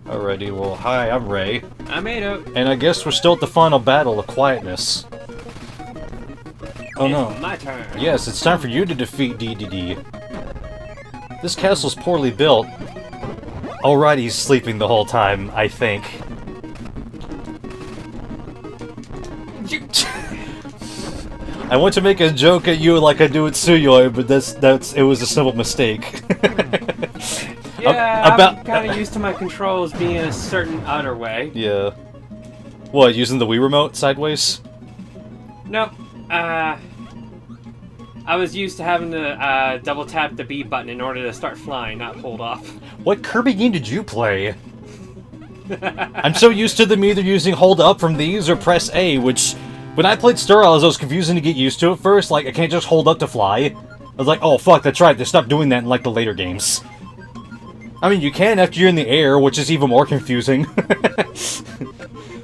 Alrighty, well, hi, I'm Ray. I'm Atou. And I guess we're still at the final battle of quietness. Oh no. It's my turn. Yes, it's time for you to defeat DDD. This castle's poorly built. Alright, he's sleeping the whole time, I think. I want to make a joke at you like I do at Suyoi, but it was a simple mistake. Yeah, I'm kind of used to my controls being a certain other way. Yeah. What, using the Wii remote sideways? Nope. I was used to having to double tap the B button in order to start flying, not hold off. What Kirby game did you play? I'm so used to them either using hold up from these or press A, which, when I played Star Wars, it was confusing to get used to at first. Like, I can't just hold up to fly. I was like, oh fuck, that's right, they stopped doing that in like the later games. I mean, you can after you're in the air, which is even more confusing.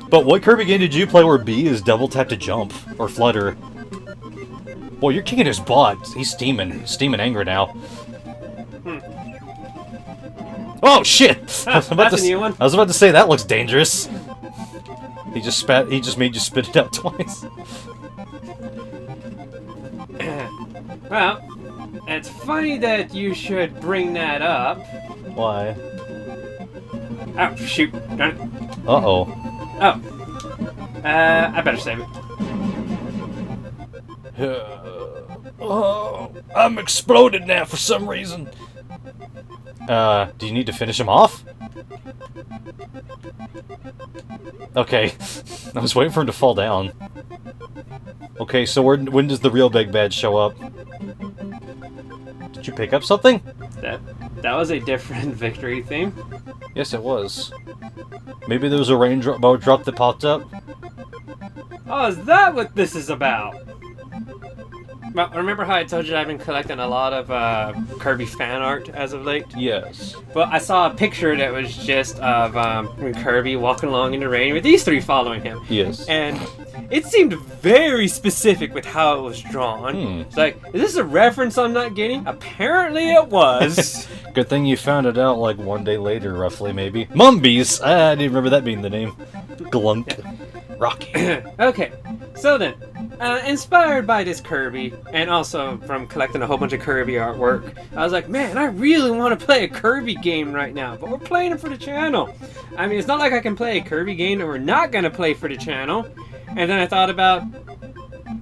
But what Kirby game did you play where B is double tap to jump? Or flutter? Boy, you're kicking his butt. He's steaming. Steaming anger now. Oh, shit! I was about to say, that looks dangerous. He just made you spit it out twice. Well, it's funny that you should bring that up. Why? Oh, shoot. Darn it. Uh-oh. Oh. I better save it. Oh, I'm exploded now for some reason. Do you need to finish him off? Okay. I was waiting for him to fall down. Okay, so when does the real big bad show up? Did you pick up something? That was a different victory theme. Yes, it was. Maybe there was a rainbow drop that popped up? Oh, is that what this is about? Well, remember how I told you I've been collecting a lot of Kirby fan art as of late? Yes. Well, I saw a picture that was just of Kirby walking along in the rain with these three following him. Yes. And it seemed very specific with how it was drawn. It's like, is this a reference I'm not getting? Apparently it was. Good thing you found it out like one day later, roughly, maybe. Mumbies! I didn't remember that being the name. Glunk. Rocky. Okay, so then, inspired by this Kirby, and also from collecting a whole bunch of Kirby artwork, I was like, man, I really want to play a Kirby game right now, but we're playing it for the channel. I mean, it's not like I can play a Kirby game that we're not going to play for the channel. And then I thought about,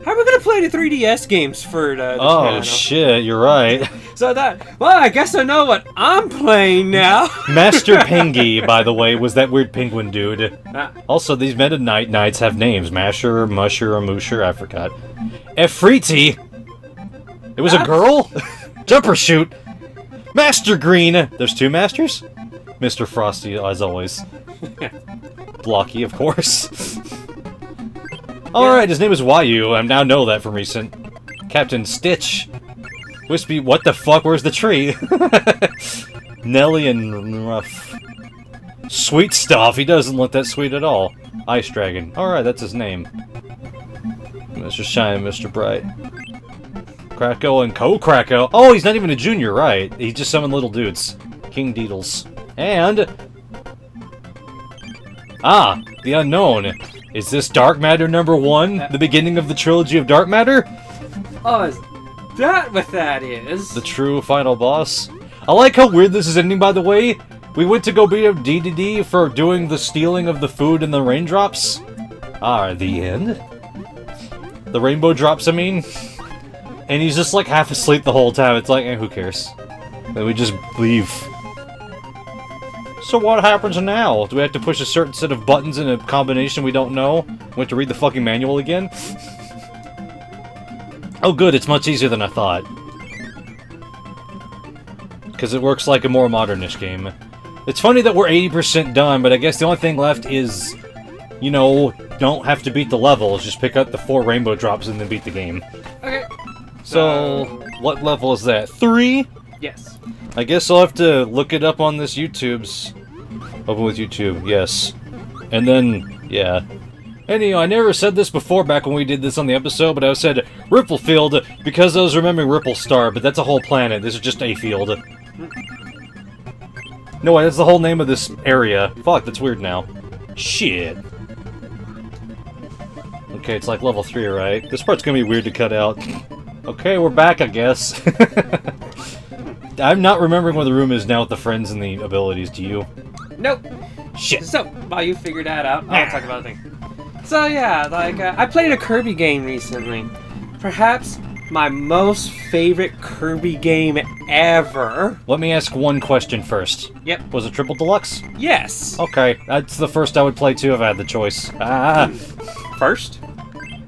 how are we going to play the 3DS games for the channel? Oh, shit, you're right. So I thought, well, I guess I know what I'm playing now. Master Pengy, by the way, was that weird penguin dude. Also, these Meta Knight Knights have names. Masher, Musher, or Musher, I forgot. Efreeti! It was a girl? Jumper shoot! Master Green! There's two masters? Mr. Frosty, as always. Blocky, of course. Alright, his name is Wayu. I now know that from recent. Captain Stitch. Wispy, what the fuck? Where's the tree? Nelly and Ruff. Sweet stuff. He doesn't look that sweet at all. Ice Dragon. Alright, that's his name. Mr. Shine, Mr. Bright. Kracko and Kracko. Oh, he's not even a junior, right? He's just summoned little dudes. King Deedles. And... ah, the unknown. Is this Dark Matter #1? The beginning of the trilogy of Dark Matter? Oh, is that what that is? The true final boss? I like how weird this is ending, by the way. We went to go beat up DDD for doing the stealing of the food and the raindrops. Ah, the end? The rainbow drops, I mean. And he's just like half asleep the whole time. It's like, who cares? Then we just leave. So what happens now? Do we have to push a certain set of buttons in a combination we don't know? We have to read the fucking manual again? Oh good, it's much easier than I thought. Because it works like a more modernish game. It's funny that we're 80% done, but I guess the only thing left is, you know, don't have to beat the levels, just pick up the 4 rainbow drops and then beat the game. Okay. So, what level is that? 3? Yes. I guess I'll have to look it up on this YouTube's... Open with YouTube, yes. And then, yeah. Anyway, I never said this before back when we did this on the episode, but I said Ripplefield because I was remembering Ripple Star, but that's a whole planet. This is just a field. No, wait, that's the whole name of this area. Fuck, that's weird now. Shit. Okay, it's like level 3, right? This part's gonna be weird to cut out. Okay, we're back, I guess. I'm not remembering where the room is now with the friends and the abilities. Do you? Nope. Shit. So, while you figure that out, I'll talk about a thing. So yeah, like, I played a Kirby game recently. Perhaps my most favorite Kirby game ever. Let me ask one question first. Yep. Was it Triple Deluxe? Yes. Okay, that's the first I would play too if I had the choice. First?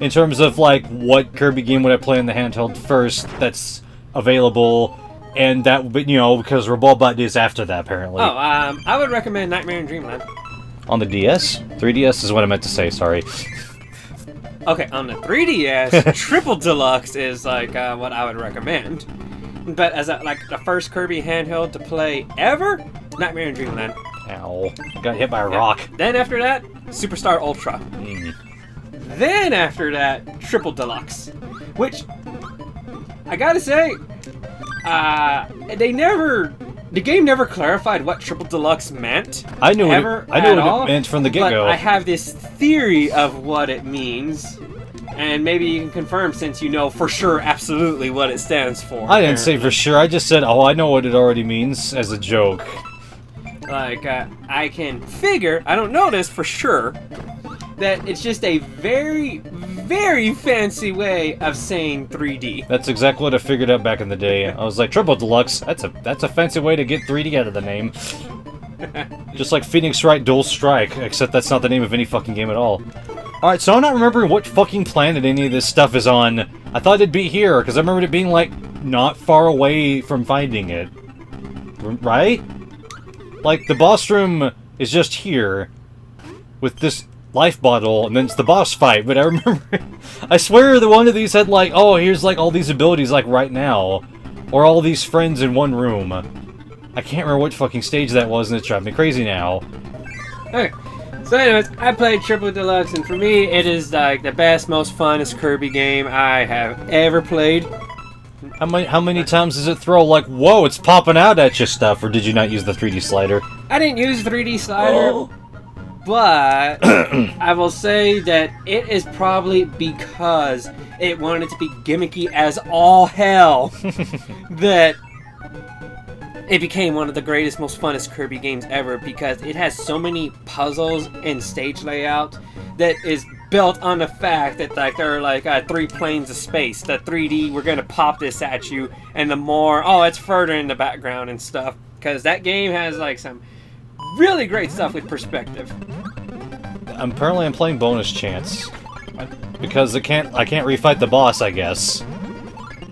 In terms of, like, what Kirby game would I play in the handheld first that's available, and that, you know, because Revolbot is after that, apparently. Oh, I would recommend Nightmare in Dreamland. On the DS? 3DS is what I meant to say, sorry. Okay, on the 3DS, Triple Deluxe is, like, what I would recommend. But as, like, the first Kirby handheld to play ever, Nightmare in Dreamland. Ow. I got hit by a rock. Then after that, Superstar Ultra. Then after that, Triple Deluxe. Which, I gotta say, the game never clarified what Triple Deluxe meant. I knew what it meant from the get-go. But I have this theory of what it means. And maybe you can confirm since you know for sure absolutely what it stands for. I didn't say for sure, I just said, oh, I know what it already means, as a joke. Like, I can figure, I don't know this for sure, that it's just a very, very fancy way of saying 3D. That's exactly what I figured out back in the day. I was like, Triple Deluxe, that's a fancy way to get 3D out of the name. Just like Phoenix Wright Dual Strike, except that's not the name of any fucking game at all. Alright, so I'm not remembering what fucking planet any of this stuff is on. I thought it'd be here, because I remembered it being, like, not far away from finding it. Right? Like, the boss room is just here, with this life bottle, and then it's the boss fight, but I remember... I swear that one of these had, like, oh, here's, like, all these abilities, like, right now. Or all these friends in one room. I can't remember what fucking stage that was, and it's driving me crazy now. Okay. So anyways, I played Triple Deluxe, and for me, it is like the best, most funnest Kirby game I have ever played. How many times does it throw, like, whoa, it's popping out at you stuff, or did you not use the 3D slider? I didn't use 3D slider, but I will say that it is probably because it wanted to be gimmicky as all hell that it became one of the greatest, most funnest Kirby games ever, because it has so many puzzles and stage layout that is built on the fact that, like, there are like 3 planes of space. The 3D, we're gonna pop this at you, and the more, oh, it's further in the background and stuff, because that game has like some really great stuff with perspective. Apparently, I'm playing bonus chance because I can't refight the boss, I guess.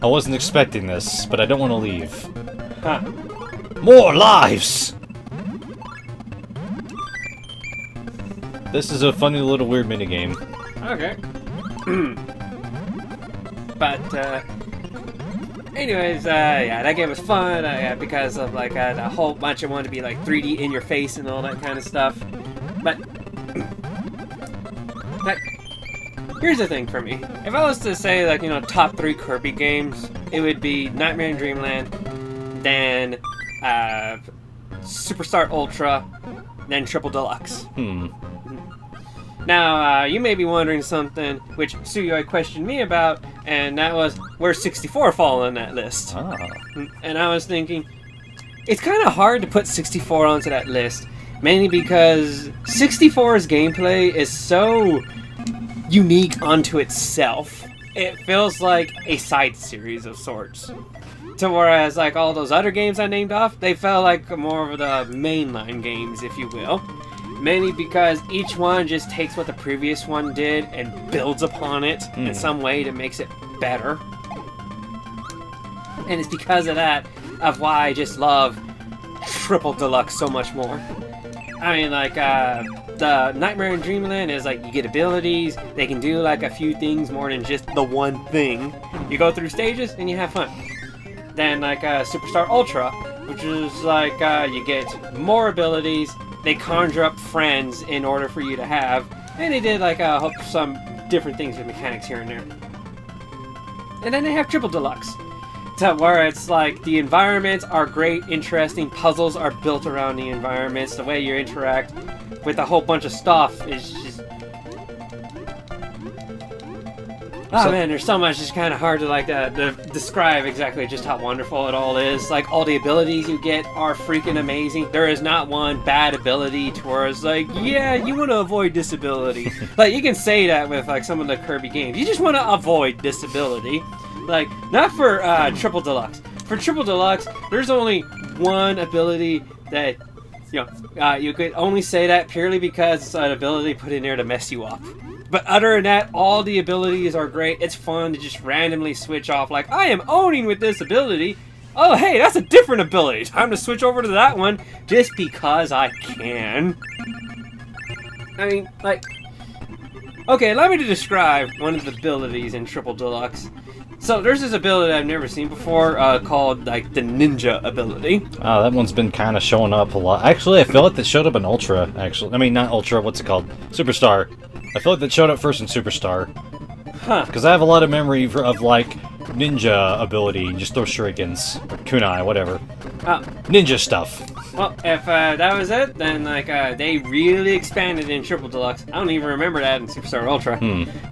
I wasn't expecting this, but I don't want to leave. Huh. More lives! This is a funny little weird minigame. Okay. But, anyways, yeah, that game was fun, because of, like, a whole bunch of wanted to be, like, 3D in your face and all that kind of stuff. But, like, here's the thing for me. If I was to say, like, you know, top 3 Kirby games, it would be Nightmare in Dreamland, then, Superstar Ultra, then Triple Deluxe. Now, you may be wondering something which Suyoi questioned me about, and that was, where's 64 fall on that list? Ah. And I was thinking, it's kind of hard to put 64 onto that list, mainly because 64's gameplay is so unique unto itself. It feels like a side series of sorts. To whereas, like, all those other games I named off, they felt like more of the mainline games, if you will. Mainly because each one just takes what the previous one did and builds upon it in some way that makes it better. And it's because of that of why I just love Triple Deluxe so much more. I mean, like, the Nightmare in Dreamland is, like, you get abilities, they can do, like, a few things more than just the one thing. You go through stages and you have fun. Then, like, Superstar Ultra, which is, like, you get more abilities, they conjure up friends in order for you to have, and they did, like, some different things with mechanics here and there. And then they have Triple Deluxe. to where it's like the environments are great, interesting, puzzles are built around the environments, the way you interact with a whole bunch of stuff is just... Oh man, there's so much, it's kind of hard to like to describe exactly just how wonderful it all is. Like, all the abilities you get are freaking amazing. There is not one bad ability to where it's like, yeah, you want to avoid disability. Like, you can say that with like some of the Kirby games. You just want to avoid disability. Like, not for Triple Deluxe. For Triple Deluxe, there's only one ability that, you know, you could only say that purely because it's an ability put in there to mess you up. But other than that, all the abilities are great. It's fun to just randomly switch off, like, I am owning with this ability. Oh, hey, that's a different ability. Time to switch over to that one just because I can. I mean, like... Okay, allow me to describe one of the abilities in Triple Deluxe. So, there's this ability I've never seen before called, like, the Ninja ability. Oh, that one's been kind of showing up a lot. Actually, I feel like that showed up in Ultra, actually. I mean, not Ultra, what's it called? Superstar. I feel like that showed up first in Superstar. Huh. Because I have a lot of memory of, like, ninja ability. Just throw shurikens. Or kunai, whatever. Oh. Ninja stuff. Well, if that was it, then, like, they really expanded in Triple Deluxe. I don't even remember that in Superstar Ultra.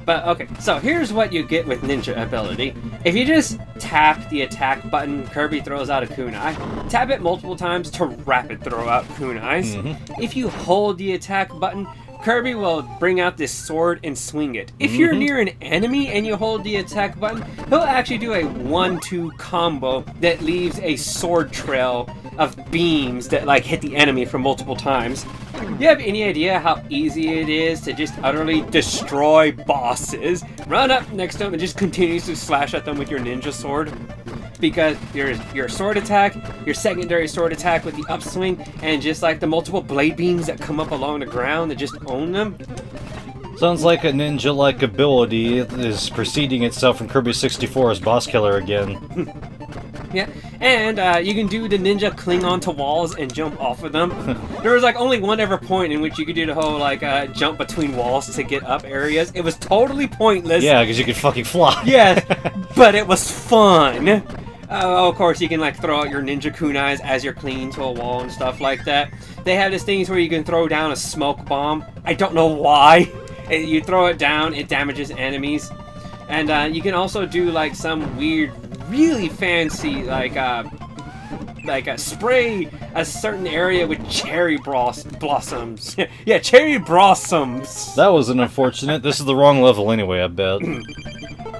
But, okay, so here's what you get with Ninja ability. If you just tap the attack button, Kirby throws out a kunai. Tap it multiple times to rapid throw out kunais. If you hold the attack button, Kirby will bring out this sword and swing it. If you're near an enemy and you hold the attack button, he'll actually do a 1-2 combo that leaves a sword trail of beams that like hit the enemy for multiple times. Do you have any idea how easy it is to just utterly destroy bosses? Run up next to them and just continues to slash at them with your ninja sword. Because your sword attack, your secondary sword attack with the upswing, and just like the multiple blade beams that come up along the ground that just own them. Sounds like a ninja-like ability is preceding itself from Kirby 64's Boss Killer again. Yeah, and you can do the ninja cling onto walls and jump off of them. There was like only one ever point in which you could do the whole like jump between walls to get up areas. It was totally pointless. Yeah, because you could fucking fly. Yes, but it was fun. Of course, you can like throw out your ninja kunais as you're clinging to a wall and stuff like that. They have these things where you can throw down a smoke bomb. I don't know why. You throw it down, it damages enemies. And you can also do like some weird, really fancy like spray a certain area with cherry blossoms. Yeah, cherry blossoms. That was an unfortunate. This is the wrong level anyway, I bet.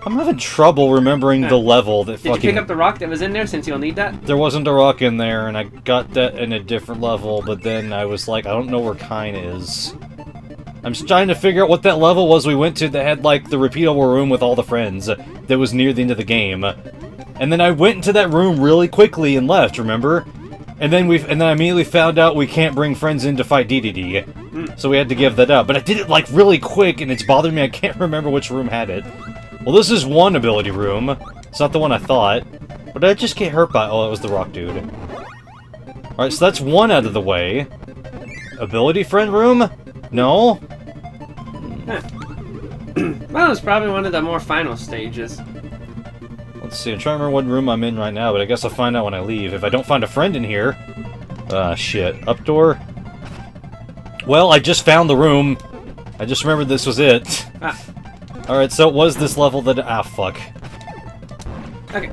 I'm having trouble remembering the level that Did you pick up the rock that was in there since you'll need that? There wasn't a rock in there, and I got that in a different level, but then I was like, I don't know where Kine is. I'm just trying to figure out what that level was we went to that had, like, the repeatable room with all the friends that was near the end of the game. And then I went into that room really quickly and left, remember? And then I immediately found out we can't bring friends in to fight DDD. So we had to give that up. But I did it, like, really quick, and it's bothering me I can't remember which room had it. Well, this is one ability room. It's not the one I thought. But I just get hurt by... Oh, it was the rock dude. Alright, so that's one out of the way. Ability friend room? No? Well, it's probably one of the more final stages. Let's see, I'm trying to remember what room I'm in right now, but I guess I'll find out when I leave. If I don't find a friend in here... Ah, shit. Up door? Well, I just found the room. I just remembered this was it. Alright, so it was this level that... Ah, fuck. Okay,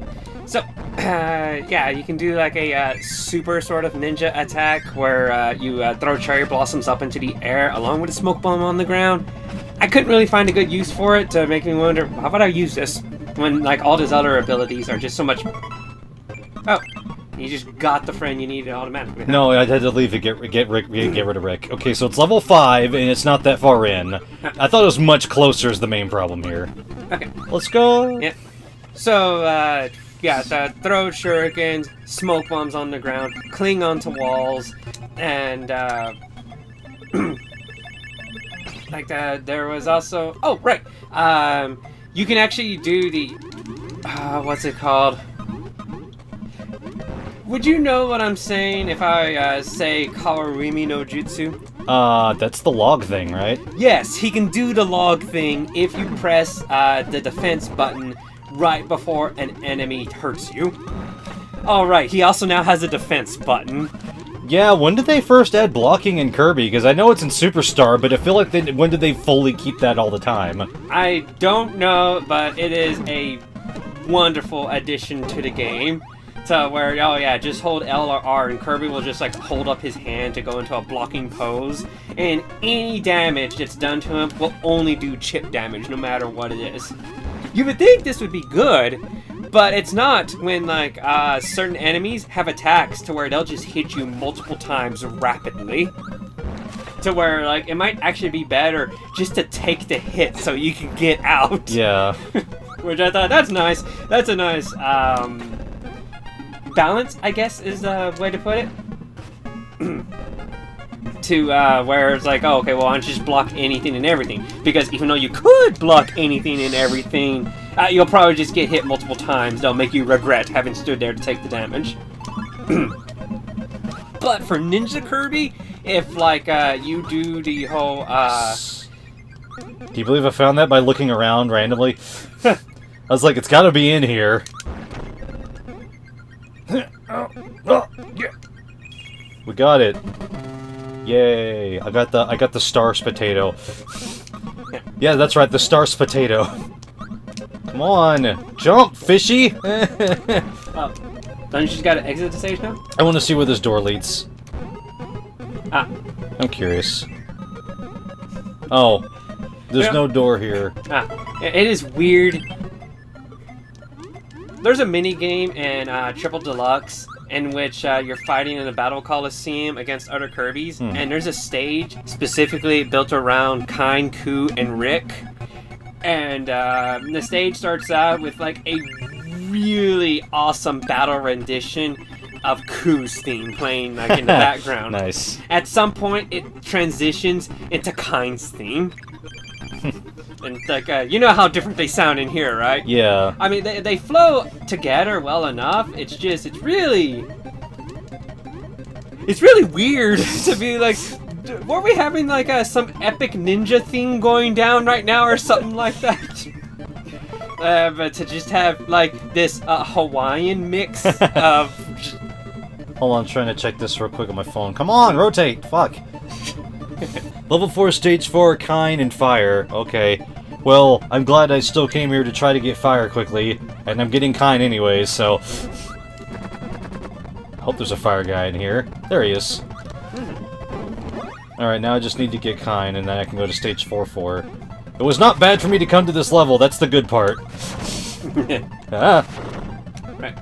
so, yeah, you can do like a super sort of ninja attack where you throw cherry blossoms up into the air along with a smoke bomb on the ground. I couldn't really find a good use for it to make me wonder, how about I use this when like all his other abilities are just so much... Oh, you just got the friend you needed automatically. No, I had to leave to get rid of Rick. Okay, so it's level 5, and it's not that far in. I thought it was much closer is the main problem here. Okay. Let's go! Yeah. So, yeah, throw shurikens, smoke bombs on the ground, cling onto walls, and, like, there was also... Oh, right! You can actually do the... what's it called? Would you know what I'm saying if I say Kawarimi no Jutsu? That's the log thing, right? Yes, he can do the log thing if you press the defense button right before an enemy hurts you. Alright, he also now has a defense button. Yeah, when did they first add blocking in Kirby? Because I know it's in Superstar, but I feel like when did they fully keep that all the time? I don't know, but it is a wonderful addition to the game. To where, oh yeah, just hold L or R and Kirby will just like hold up his hand to go into a blocking pose. And any damage that's done to him will only do chip damage, no matter what it is. You would think this would be good, but it's not when like certain enemies have attacks to where they'll just hit you multiple times rapidly. To where like it might actually be better just to take the hit so you can get out. Yeah. Which I thought, that's nice. That's a nice balance, I guess, is the way to put it. To where it's like, oh, okay, well, why don't you just block anything and everything? Because even though you could block anything and everything, you'll probably just get hit multiple times. They'll make you regret having stood there to take the damage. But for Ninja Kirby, if like you do the whole Do you believe I found that by looking around randomly? I was like, it's gotta be in here. We got it. Yay! I got the Stars potato. Yeah, that's right, the Stars potato. Come on, jump, fishy! don't you just gotta exit the stage now? I want to see where this door leads. I'm curious. Oh, there's no door here. It is weird. There's a mini game in Triple Deluxe in which you're fighting in a battle coliseum against other Kirbys, and there's a stage specifically built around Kine, Ku, and Rick. And the stage starts out with like a really awesome battle rendition of Ku's theme playing like in the background. Nice. At some point, it transitions into Kine's theme. And like, you know how different they sound in here, right? Yeah. I mean, they flow together well enough. It's just, it's really weird to be like, were we having like some epic ninja thing going down right now or something like that? But to just have like this Hawaiian mix of. Hold on, I'm trying to check this real quick on my phone. Come on, rotate. Fuck. Level 4, Stage 4, Kine and Fire. Okay. Well, I'm glad I still came here to try to get Fire quickly, and I'm getting Kine anyways, so... I hope there's a Fire guy in here. There he is. Alright, now I just need to get Kine, and then I can go to Stage 4. It was not bad for me to come to this level, that's the good part. Right.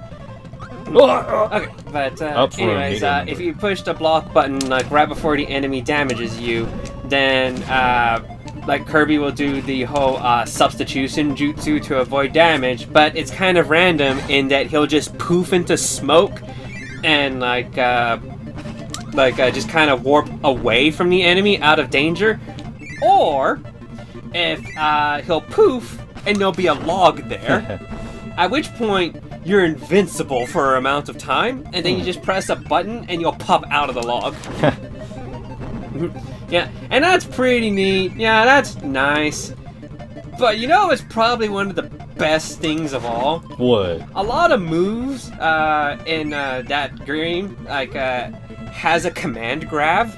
Okay, but anyways, if you push the block button like right before the enemy damages you, then like Kirby will do the whole substitution jutsu to avoid damage, but it's kind of random in that he'll just poof into smoke and like just kind of warp away from the enemy out of danger, or if he'll poof and there'll be a log there. At which point, you're invincible for an amount of time, and then you just press a button, and you'll pop out of the log. Yeah, and that's pretty neat. Yeah, that's nice. But you know it's probably one of the best things of all? What? A lot of moves in that game, like, has a command grab,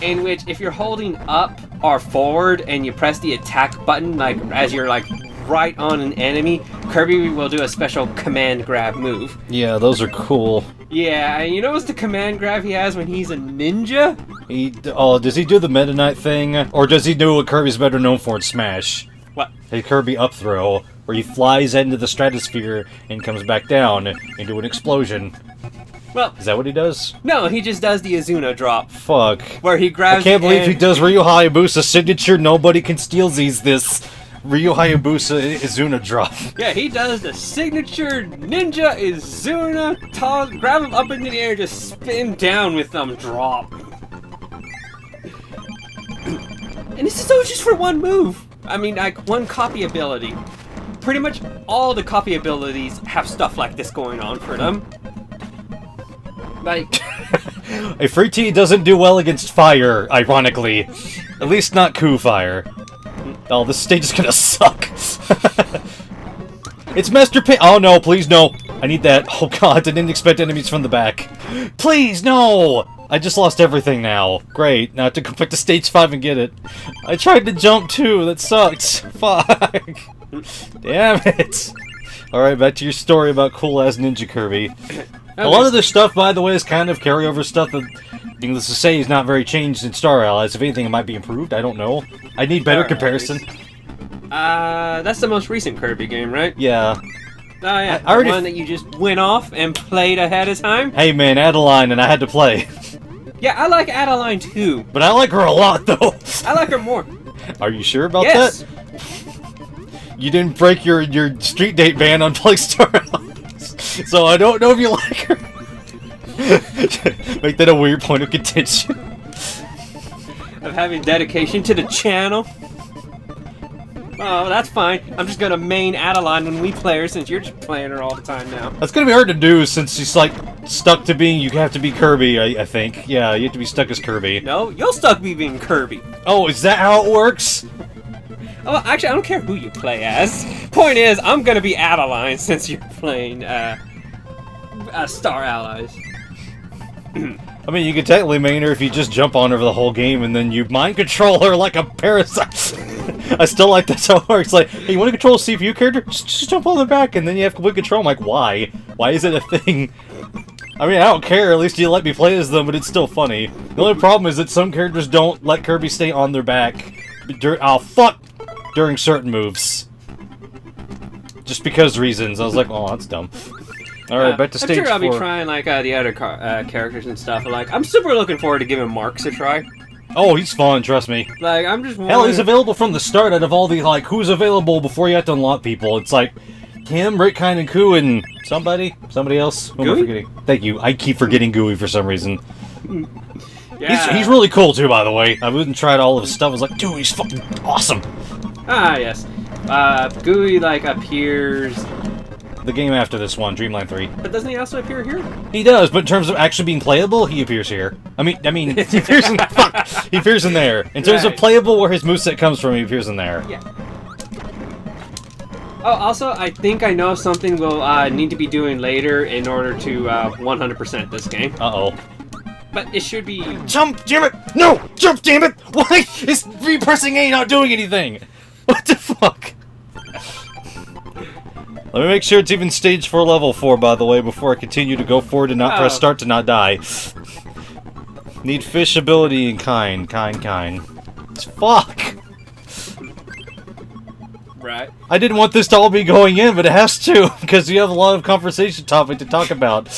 in which if you're holding up or forward, and you press the attack button, like, as you're, like, right on an enemy, Kirby will do a special command grab move. Yeah, those are cool. Yeah, and you know what's the command grab he has when he's a ninja? Does he do the Meta Knight thing? Or does he do what Kirby's better known for in Smash? What? A Kirby up throw, where he flies into the stratosphere and comes back down into an explosion. Well, is that what he does? No, he just does the Azuna drop. Fuck. Where he grabs. I can't believe he does Ryu Hayabusa's signature nobody can steal this Ryu Hayabusa Izuna drop. Yeah, he does the signature ninja Izuna, grab him up into the air, just spin down with them drop. And this is all just for one move. I mean, like, one copy ability. Pretty much all the copy abilities have stuff like this going on for them. Like... A free T doesn't do well against fire, ironically. At least not Ku fire. Oh, this stage is gonna suck. It's Master Ping. Oh no, please no. I need that. Oh god, I didn't expect enemies from the back. Please, no! I just lost everything now. Great, now I have to go back to stage 5 and get it. I tried to jump too, that sucked. Fuck. Damn it. Alright, back to your story about cool-ass Ninja Kirby. Okay. A lot of this stuff, by the way, is kind of carryover stuff that, needless to say, is not very changed in Star Allies. If anything, it might be improved. I don't know. I need better comparison. That's the most recent Kirby game, right? Yeah. Oh yeah, I already... the one that you just went off and played ahead of time? Hey man, Adeline, and I had to play. Yeah, I like Adeline too. But I like her a lot, though. I like her more. Are you sure about that? You didn't break your street date ban on Play Star Allies, so I don't know if you like her. Make that a weird point of contention. Of having dedication to the channel. Oh, that's fine. I'm just gonna main Adeline when we play her since you're just playing her all the time now. That's gonna be hard to do since she's like stuck to being. You have to be Kirby, I think. Yeah, you have to be stuck as Kirby. No, you'll stuck me being Kirby. Oh, is that how it works? Oh, actually, I don't care who you play as. Point is, I'm gonna be Adeline since you're playing Star Allies. I mean, you could technically main her if you just jump on her for the whole game and then you mind control her like a parasite. I still like that's how it works. Like, hey, you want to control a CPU character? Just jump on the back and then you have complete control. I'm like, why? Why is it a thing? I mean, I don't care. At least you let me play as them, but it's still funny. The only problem is that some characters don't let Kirby stay on their back. During certain moves. Just because reasons. I was like, oh, that's dumb. Alright, back to stage 4. I'm sure I'll be trying, like, the other characters and stuff. Like, I'm super looking forward to giving Marks a try. Oh, he's fun, trust me. Like, I'm just Hell, he's available from the start out of all the, like, who's available before you have to unlock people. It's like, him, Rick, Kine, and Ku, and somebody else. Who am I forgetting? Thank you. I keep forgetting Gooey for some reason. Yeah. He's really cool, too, by the way. I wouldn't try all of his stuff. I was like, dude, he's fucking awesome. Ah, yes. Gooey, like, appears... The game after this one, Dreamland 3. But doesn't he also appear here? He does, but in terms of actually being playable, he appears here. I mean, he appears in he appears in there. In terms of playable, where his moveset comes from, he appears in there. Yeah. Oh, also, I think I know something we'll need to be doing later in order to 100% this game. Uh-oh. But it should be... Jump, damn it! No! Jump, damn it! Why is pressing A not doing anything? What the fuck? Let me make sure it's even stage 4 level 4, by the way, before I continue to go forward and not press start to not die. Need fish ability and kind. Fuck! Right. I didn't want this to all be going in, but it has to, because you have a lot of conversation topic to talk about.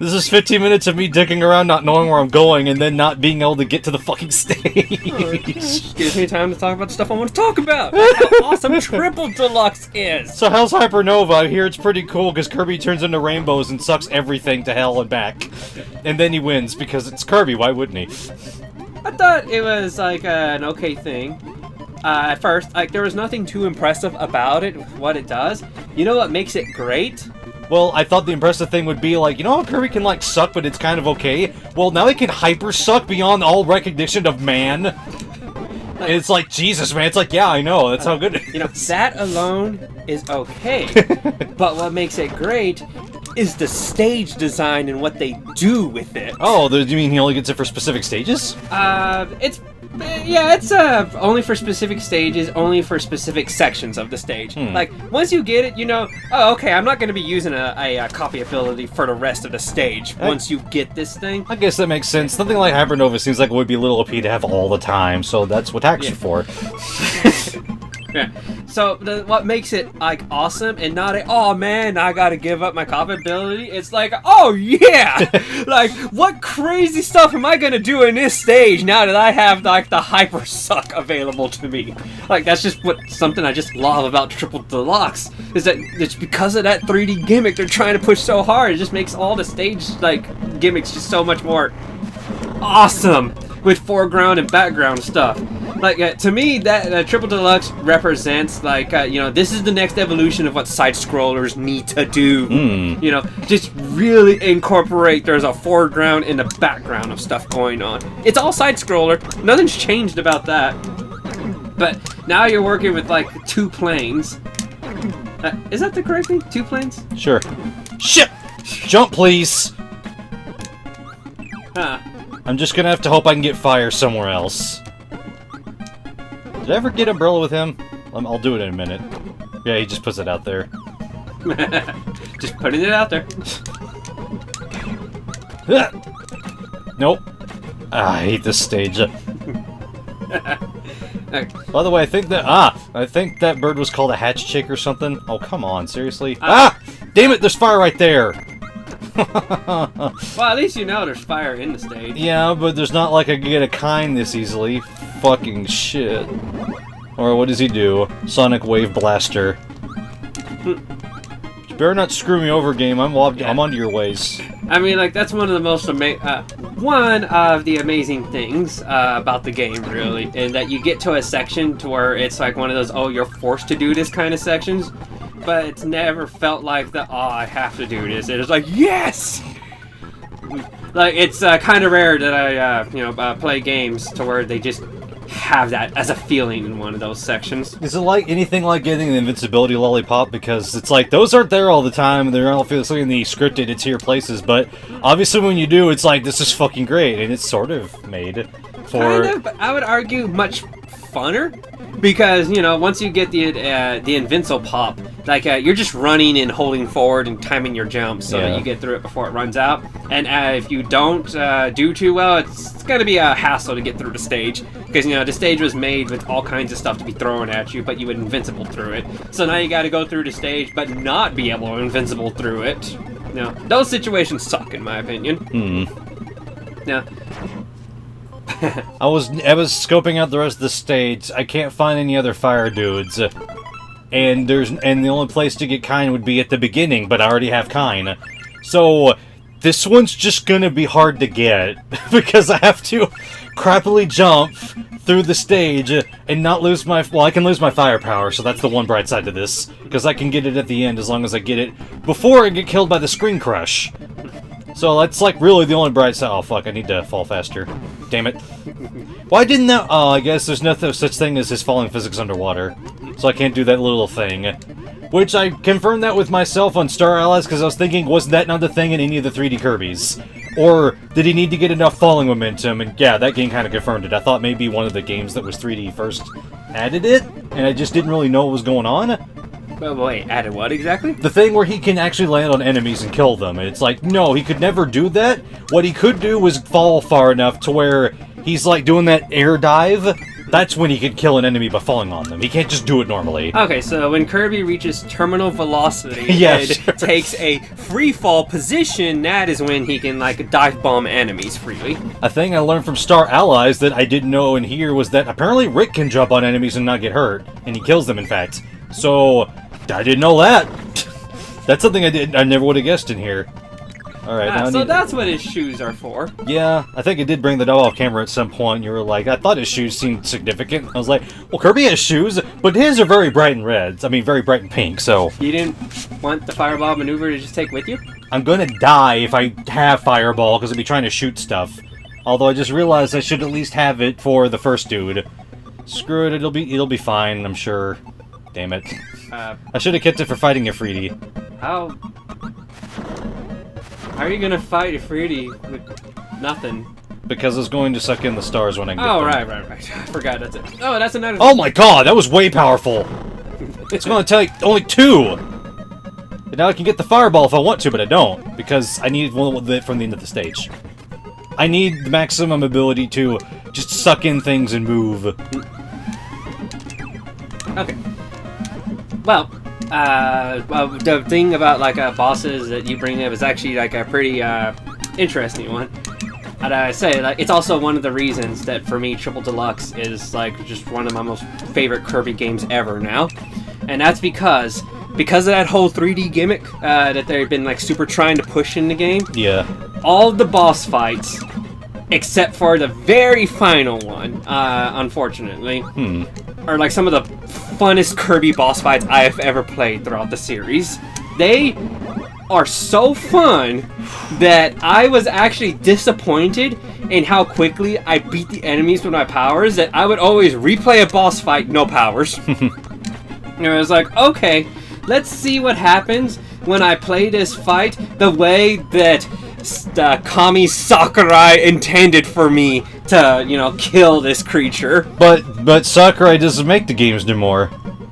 This is 15 minutes of me dicking around, not knowing where I'm going, and then not being able to get to the fucking stage. Gives me time to talk about the stuff I want to talk about. How awesome Triple Deluxe is. So how's Hypernova? I hear it's pretty cool because Kirby turns into rainbows and sucks everything to hell and back. And then he wins because it's Kirby, why wouldn't he? I thought it was like an okay thing. At first, like, there was nothing too impressive about it, what it does. You know what makes it great? Well, I thought the impressive thing would be like, you know how Kirby can like suck, but it's kind of okay? Well, now he can hyper suck beyond all recognition of man. And it's like, Jesus, man. It's like, yeah, I know. That's how good it is. You know, that alone is okay. But what makes it great is the stage design and what they do with it. Oh, do you mean he only gets it for specific stages? It's only for specific stages, only for specific sections of the stage. Like, once you get it, you know, oh, okay, I'm not going to be using a copy ability for the rest of the stage once you get this thing. I guess that makes sense. Something like Hypernova seems like it would be a little OP to have all the time, so that's what hacks are for. Yeah. So what makes it like awesome and not oh man, I gotta give up my cop ability. It's like, oh yeah, like what crazy stuff am I gonna do in this stage now that I have like the hyper suck available to me? Like that's just something I just love about Triple Deluxe is that it's because of that 3D gimmick they're trying to push so hard. It just makes all the stage like gimmicks just so much more awesome with foreground and background stuff. Like, to me, that Triple Deluxe represents, like, you know, this is the next evolution of what side-scrollers need to do. You know, just really incorporate, there's a foreground and a background of stuff going on. It's all side-scroller. Nothing's changed about that. But now you're working with, like, two planes. Is that the correct thing? 2 planes? Sure. Shit! Jump, please! Huh. I'm just gonna have to hope I can get fire somewhere else. Did I ever get umbrella with him? I'll do it in a minute. Yeah, he just puts it out there. Just putting it out there. Nope. I hate this stage. Okay. By the way, I think that bird was called a hatch chick or something. Oh, come on, seriously? Damn it, there's fire right there! Well, at least you know there's fire in the stage. Yeah, but there's not like I can get a kind this easily. Fucking shit. Or what does he do? Sonic Wave Blaster. You better not screw me over, game. I'm onto your ways. I mean, like, that's one of the most one of the amazing things about the game, really, and that you get to a section to where it's like one of those, oh, you're forced to do this kind of sections, but it's never felt like the, oh, I have to do this. It is like, yes! Like, it's kind of rare that I, play games to where they just have that as a feeling in one of those sections. Is it like anything like getting an invincibility lollipop? Because it's like, those aren't there all the time, and they're obviously in the scripted, it's here places, but obviously when you do, it's like, this is fucking great, and it's sort of made for... Kind of, but I would argue much funner, because, once you get the invincible pop, like, you're just running and holding forward and timing your jumps so that you get through it before it runs out, and if you don't do too well, it's going to be a hassle to get through the stage, because, the stage was made with all kinds of stuff to be thrown at you, but you would invincible through it, so now you got to go through the stage, but not be able to invincible through it. Those situations suck, in my opinion. Now, I was scoping out the rest of the stage. I can't find any other fire dudes. And the only place to get Kine would be at the beginning, but I already have Kine. So this one's just gonna be hard to get because I have to crappily jump through the stage and not lose my... Well, I can lose my firepower, so that's the one bright side to this. Because I can get it at the end as long as I get it before I get killed by the screen crush. So that's like really the only bright side. Oh fuck, I need to fall faster. Damn it. Why didn't that... Oh, I guess there's no such thing as his falling physics underwater. So I can't do that little thing. Which I confirmed that with myself on Star Allies because I was thinking, wasn't that not the thing in any of the 3D Kirbys? Or did he need to get enough falling momentum? And yeah, that game kind of confirmed it. I thought maybe one of the games that was 3D first added it, and I just didn't really know what was going on. Well, wait, added what exactly? The thing where he can actually land on enemies and kill them. And it's like, no, he could never do that. What he could do was fall far enough to where he's like doing that air dive. That's when he could kill an enemy by falling on them. He can't just do it normally. Okay, so when Kirby reaches terminal velocity and takes a free fall position, that is when he can like dive bomb enemies freely. A thing I learned from Star Allies that I didn't know in here was that apparently Rick can jump on enemies and not get hurt. And he kills them, in fact. So... I didn't know that. That's something I never would have guessed in here. Alright, so that's what his shoes are for. Yeah, I think it did bring that up off camera at some point. You were like, I thought his shoes seemed significant. I was like, well, Kirby has shoes, but his are very bright and red. I mean, very bright and pink, so... You didn't want the fireball maneuver to just take with you? I'm gonna die if I have fireball, because I'll be trying to shoot stuff. Although I just realized I should at least have it for the first dude. Screw it, it'll be fine, I'm sure. Damn it. I should have kept it for fighting Ifriti. How are you gonna fight Ifriti with nothing? Because I was going to suck in the stars when I get them. Oh, right. I forgot, that's it. Oh, that's another... Oh my god, that was way powerful! It's gonna take only 2! And now I can get the fireball if I want to, but I don't. Because I need one with it from the end of the stage. I need the maximum ability to just suck in things and move. Okay. Well, the thing about, like, bosses that you bring up is actually, like, a pretty, interesting one. And I say, like, it's also one of the reasons that, for me, Triple Deluxe is, like, just one of my most favorite Kirby games ever now. And that's because of that whole 3D gimmick, that they've been, like, super trying to push in the game. Yeah. All of the boss fights, except for the very final one, unfortunately, are, like, some of the funnest Kirby boss fights I have ever played throughout the series. They are so fun that I was actually disappointed in how quickly I beat the enemies with my powers, that I would always replay a boss fight, no powers. And I was like, okay, let's see what happens when I play this fight the way that Kami Sakurai intended for me to, you know, kill this creature. But Sakurai doesn't make the games anymore.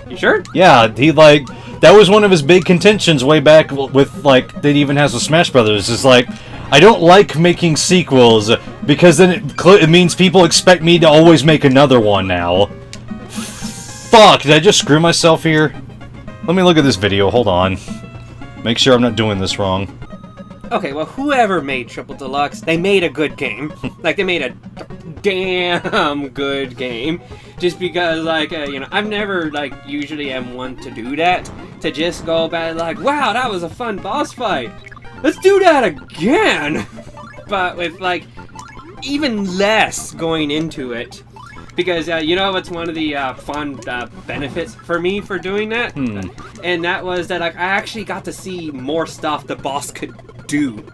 You sure? Yeah, that was one of his big contentions way back with, like, that even has with Smash Brothers, is like, I don't like making sequels, because then it means people expect me to always make another one now. Fuck, did I just screw myself here? Let me look at this video, hold on. Make sure I'm not doing this wrong. Okay, well, whoever made Triple Deluxe, they made a good game. Like, they made a damn good game. Just because, like, you know, I've never, like, usually am one to do that. To just go back, like, wow, that was a fun boss fight. Let's do that again! But with, like, even less going into it. Because, you know what's one of the fun benefits for me for doing that? And that was that, like, I actually got to see more stuff the boss could do.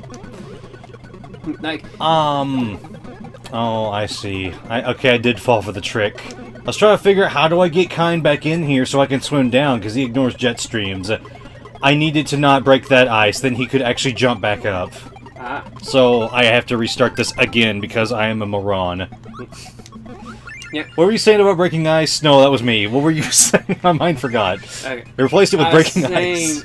Like, oh, I see. Okay, I did fall for the trick. I was trying to figure out how do I get Kind back in here so I can swim down, because he ignores jet streams. I needed to not break that ice, then he could actually jump back up. So I have to restart this again because I am a moron. Yeah. What were you saying about breaking ice? No, that was me. What were you saying? My mind forgot. Okay. I replaced it with breaking ice.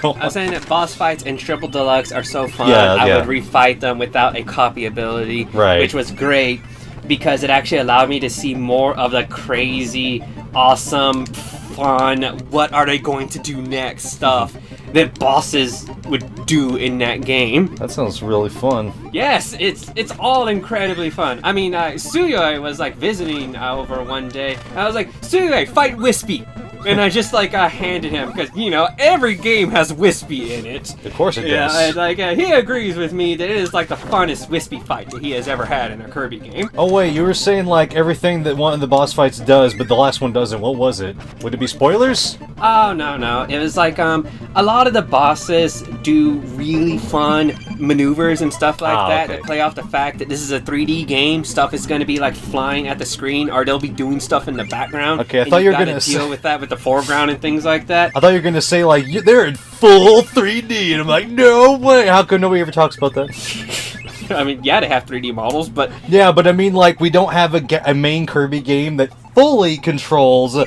Go on. I was saying that boss fights in Triple Deluxe are so fun. Yeah, I yeah. would refight them without a copy ability, Right. which was great because it actually allowed me to see more of the crazy, awesome, fun, what are they going to do next stuff that bosses would do in that game. That sounds really fun. Yes, it's all incredibly fun. I mean, Suyoi was like visiting over one day. I was like, Suyoi, fight Wispy! And I just like handed him, because, you know, every game has Wispy in it. Of course it does. Yeah, and, like, he agrees with me that it is like the funnest Wispy fight that he has ever had in a Kirby game. Oh wait, you were saying like everything that one of the boss fights does, but the last one doesn't. What was it? Would it be spoilers? Oh, no. It was like, a lot of the bosses do really fun maneuvers and stuff like that okay. that play off the fact that this is a 3D game. Stuff is going to be like flying at the screen, or they'll be doing stuff in the background. Okay, I thought you were going gonna to deal with that with the foreground and things like that. I thought you were gonna say like they're in full 3D, and I'm like, no way. How come nobody ever talks about that? I mean, yeah, they have 3D models, but Yeah, but I mean, like, we don't have a main Kirby game that fully controls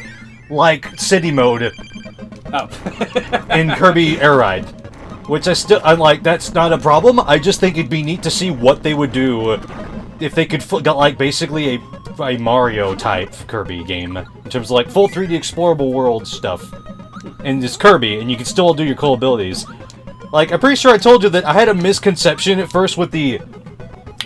like city mode in Kirby Air Ride. Which I'm like, that's not a problem. I just think it'd be neat to see what they would do if they could got like basically a Mario type Kirby game in terms of like full 3D explorable world stuff. And it's Kirby, and you can still do your cool abilities. Like, I'm pretty sure I told you that I had a misconception at first with the...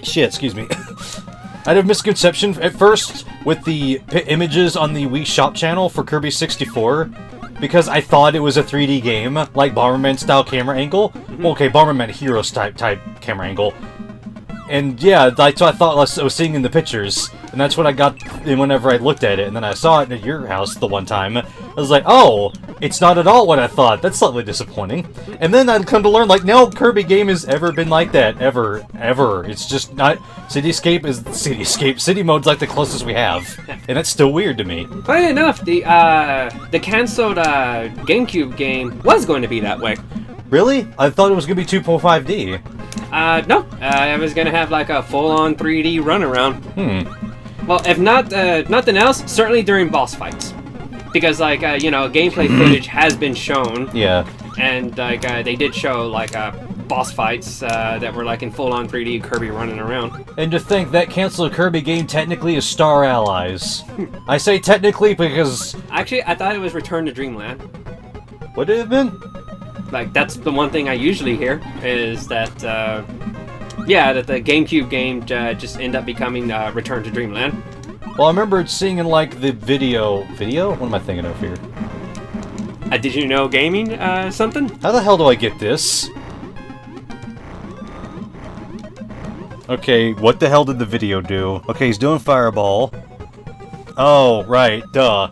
Shit, excuse me. I had a misconception at first with the images on the Wii Shop channel for Kirby 64. Because I thought it was a 3D game, like Bomberman-style camera angle. Well, okay, Bomberman Heroes type camera angle. And yeah, that's what I thought I was seeing in the pictures. And that's what I got whenever I looked at it. And then I saw it at your house the one time. I was like, oh, it's not at all what I thought. That's slightly disappointing. And then I'd come to learn, like, no Kirby game has ever been like that. Ever. It's just not... Cityscape is Cityscape. City mode's like the closest we have. And that's still weird to me. funny enough, the cancelled GameCube game was going to be that way. Really? I thought it was going to be 2.5D. No. I was going to have like a full-on 3D runaround. Well, if not nothing else, certainly during boss fights. Because, like, you know, gameplay footage has been shown. Yeah. And, like, they did show, like, boss fights that were, like, in full-on 3D Kirby running around. And to think that canceled Kirby game technically is Star Allies. I say technically because... Actually, I thought it was Return to Dreamland. Would it have been? Like, that's the one thing I usually hear, is that, yeah, that the GameCube game just ended up becoming Return to Dreamland. Well, I remember seeing in, like, the video... Video? What am I thinking of here? Did you know gaming, something? How the hell do I get this? Okay, what the hell did the video do? Okay, he's doing Fireball. Oh, right, duh.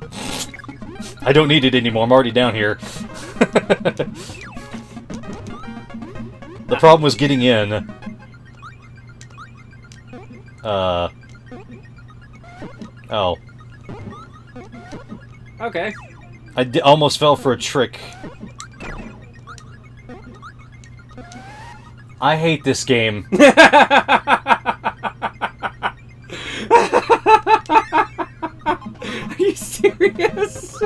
I don't need it anymore, I'm already down here. The problem was getting in. Oh. Okay. almost fell for a trick. I hate this game. Are you serious?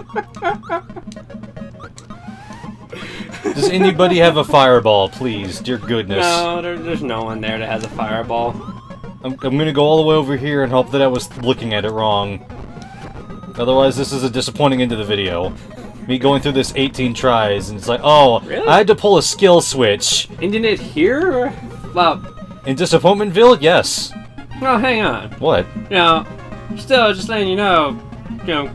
Does anybody have a fireball, please? Dear goodness. No, there's no one there that has a fireball. I'm gonna go all the way over here and hope that I was looking at it wrong. Otherwise, this is a disappointing end to the video. Me going through this 18 tries, and it's like, oh, really? I had to pull a skill switch. Ending it here? Well, In Disappointmentville? Yes. well, hang on. What? Still, just letting you know,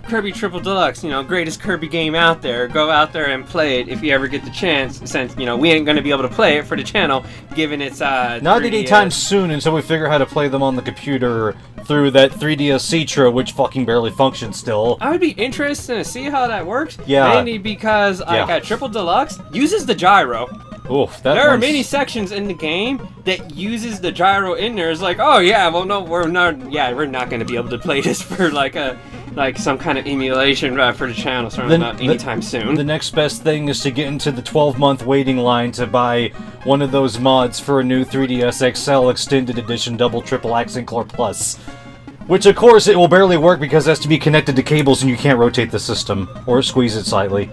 Kirby Triple Deluxe, greatest Kirby game out there. Go out there and play it if you ever get the chance, since, we ain't going to be able to play it for the channel, given its, Not anytime soon until we figure how to play them on the computer through that 3DS Citra, which fucking barely functions still. I would be interested to see how that works. Yeah. Mainly because, Triple Deluxe uses the gyro. Oof, There are many sections in the game that uses the gyro in there. It's like, oh yeah, well no, we're not going to be able to play this for some kind of emulation for the channel, certainly not anytime soon. The next best thing is to get into the 12-month waiting line to buy one of those mods for a new 3DS XL Extended Edition Double Triple Accent Core Plus. Which, of course, it will barely work because it has to be connected to cables and you can't rotate the system. Or squeeze it slightly.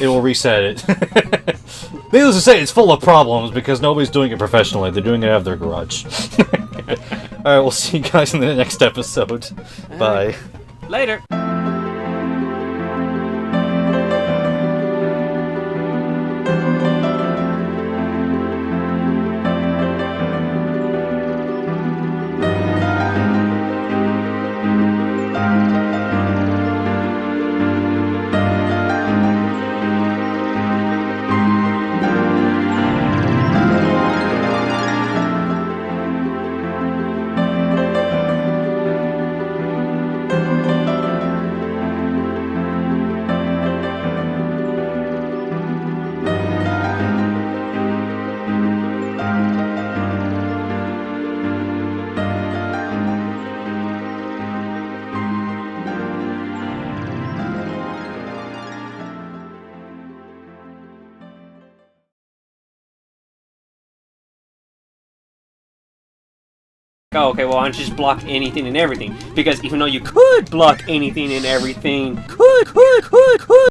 It will reset it. Needless to say, it's full of problems because nobody's doing it professionally. They're doing it out of their garage. Alright, we'll see you guys in the next episode. Bye. Later. Oh, okay, well, why don't you just block anything and everything? Because even though you could block anything and everything, could